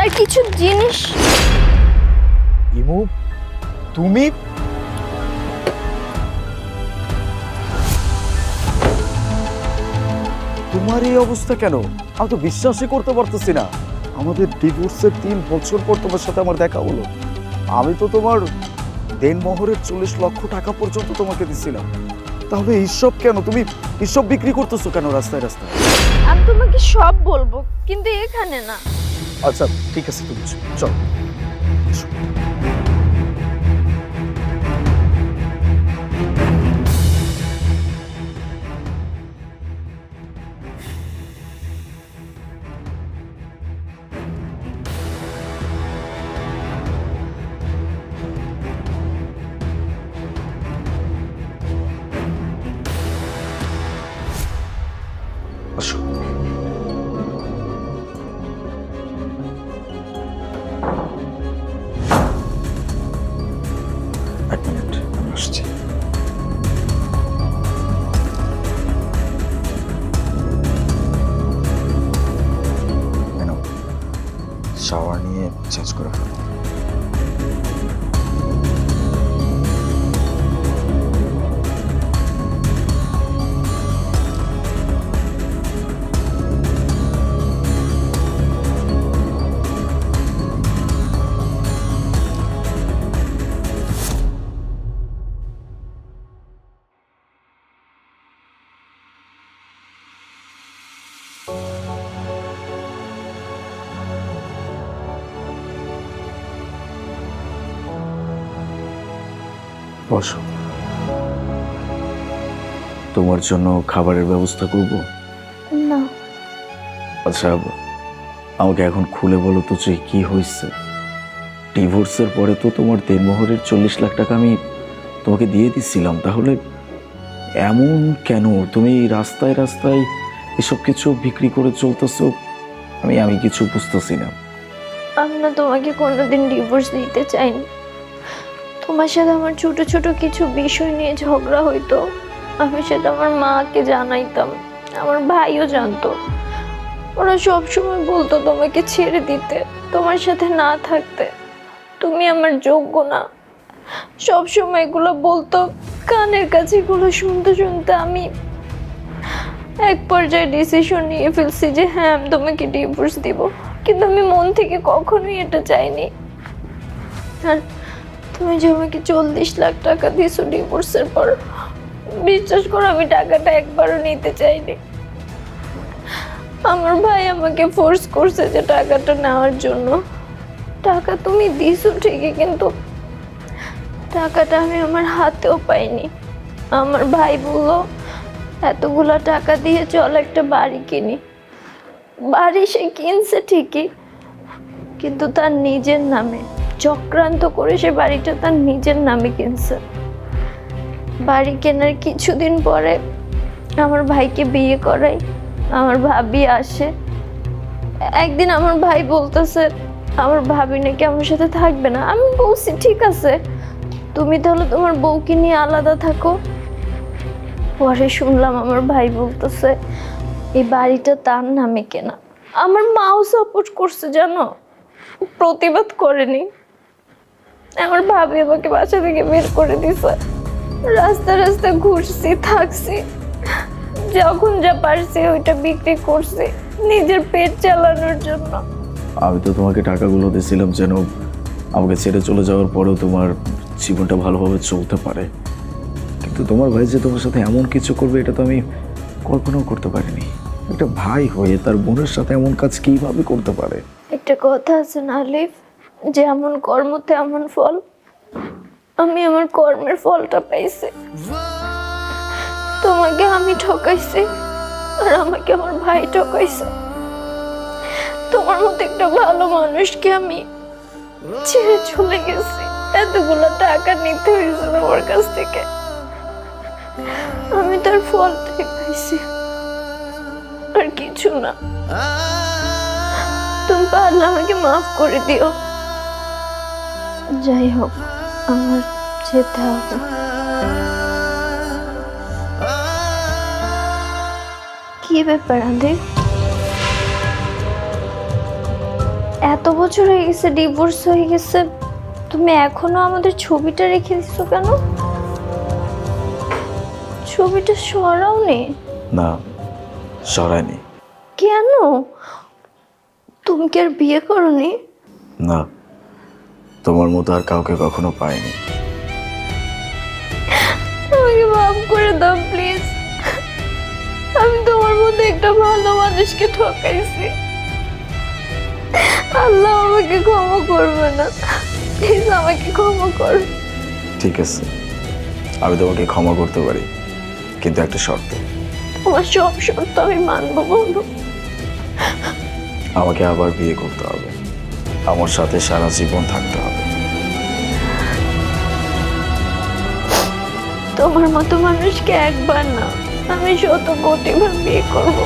রাস্তার কিছু জিনিস। ইমু, তুমি? তোমার এই অবস্থা কেন? আমি তো বিশ্বাসই করতে পারতেছি না। আমাদের ডিভোর্সের 3 বছর পর তোমার সাথে আমার দেখা হলো। আমি তো তোমার দেনমোহরের 40 লক্ষ টাকা পর্যন্ত তোমাকে দিছিলাম। তাহলে এইসব কেন? তুমি এইসব বিক্রি করতেছো কেন রাস্তায় রাস্তায়? আমি তোমাকে সব বলবো, কিন্তু এখানে না। আচ্ছা ঠিক আছে, তুমি চলো। আসো। এক মিনিট, আমি আসছি। শাওয়ার নিয়ে চেঞ্জ করে ফেলো। বসো। তোমার জন্য খাবারের ব্যবস্থা করব? না। আচ্ছা, আমাকে এখন খুলে বলো তো যে কি হয়েছে। ডিভোর্সের পরে তো তোমার দেনমোহরের 40 লাখ টাকা আমি তোমাকে দিয়ে দিচ্ছিলাম, তাহলে এমন কেন? তুমি রাস্তায় রাস্তায় এসব কিছু বিক্রি করে চলতেছো। আমি কিছু বুঝতেছি না। আমি না তোমাকে কোনোদিন ডিভোর্স দিতে চাইনি। তোমার সাথে আমার ছোট ছোট কিছু বিষয় নিয়ে ঝগড়া হইতো, আমি সেটা আমার মাকে জানাইতাম, আমার ভাইও জানতো। ওরা সব সময় বলতো তোমাকে ছেড়ে দিতে, তোমার সাথে না থাকতে। তুমি আমার যোগ্য না, সব সময় এগুলো বলতো। কানের কাছে এগুলো শুনতে শুনতে আমি এক পর্যায়ে ডিসিশন নিয়ে ফেলছি যে হ্যাঁ, আমি তোমাকে ডিভোর্স দিব। কিন্তু আমি মন থেকে কখনোই এটা চাইনি। আর তুমি যে আমাকে 40 লাখ টাকা দিয়েছো ডিভোর্সের পর, বিশ্বাস করো আমি টাকাটা একবারও নিতে চাইনি। আমার ভাই আমাকে ফোর্স করছে যে টাকাটা নেওয়ার জন্য। টাকা তুমি দিছো ঠিকই, কিন্তু টাকাটা আমি আমার হাতেও পাইনি। আমার ভাই বলল এতগুলো টাকা দিয়ে চল একটা বাড়ি কিনি। বাড়ি সে কিনছে ঠিকই, কিন্তু তার নিজের নামে চক্রান্ত করে সে বাড়িটা তার নিজের নামে কিনছে। বাড়ি কেনার কিছুদিন পরে আমার ভাইকে বিয়ে করাই। আমার ভাবি আসে। একদিন আমার ভাই বলতেছে আমার ভাবি নাকি আমার সাথে থাকবে না। আমি বলছি ঠিক আছে, তুমি তাহলে তোমার বউকে নিয়ে আলাদা থাকো। পরে শুনলাম আমার ভাই বলতেছে এই বাড়িটা তার নামে কেনা। আমার মাও সাপোর্ট করছে, জানো, প্রতিবাদ করেনি। আমার ভাবি আমাকে বাসা থেকে বের করে দিছে। রাস্তা রাস্তা ঘুরছি, থাকছি, যখন যা পারছি ওইটা বিক্রি করছি নিজের পেট চালানোর জন্য। আমি তো তোমাকে টাকাগুলো দিয়েছিলাম যেন আমাকে ছেড়ে চলে যাওয়ার পরেও তোমার জীবনটা ভালোভাবে চলতে পারে, কিন্তু তোমার ভাই যে তোমার সাথে এমন কিছু করবে এটা তো আমি কল্পনাও করতে পারিনি। একটা ভাই হয়ে তার বোনের সাথে এমন কাজ কিভাবে করতে পারে? একটা কথা আছে না আলিফ, যেমন কর্ম তেমন ফল। আমি আমার কর্মের ফলটা পাইছি। তোমাকে আমি ঠকাইছি, আর আমাকে আমার ভাই ঠকাইছে। তোমার মতো একটা ভালো মানুষকে আমি ছেড়ে চলে গেছি। এতগুলো টাকা নিতে হয়েছে তোমার কাছ থেকে, আমি তার ফলটাই পাইছি, আর কিছু না। তুমি পারলে আমাকে মাফ করে দিও। যাই হোক, আমার যেতে হবে। কি ব্যাপার আদে? এত বছর হয়ে গেছে, ডিভোর্স হয়ে গেছে, তুমি এখনো আমাদের ছবিটা রেখে দিছো কেন? ছবিটা সরাও নি। না, সরায়নি। কেন? তুমি কি আর বিয়ে করনি? না, তোমার মতো আর কাউকে কখনো পাইনি। আমাকে মাফ করে দাও প্লিজ। আমি তোমার মধ্যে একটা ভালো মানুষকে ঠকাইছি। আল্লাহ আমাকে ক্ষমা করবে না, প্লিজ আমাকে ক্ষমা করো। ঠিক আছে, আমি তোমাকে ক্ষমা করতে পারি, কিন্তু একটা শর্তে। তোমার সব শর্ত আমি মানবো বন্ধু। আমাকে আবার বিয়ে করতে হবে, আমার সাথে সারা জীবন থাকতে হবে। তোমার মতো মানুষকে একবার না, আমি শত কোটিবার বিয়ে করবো।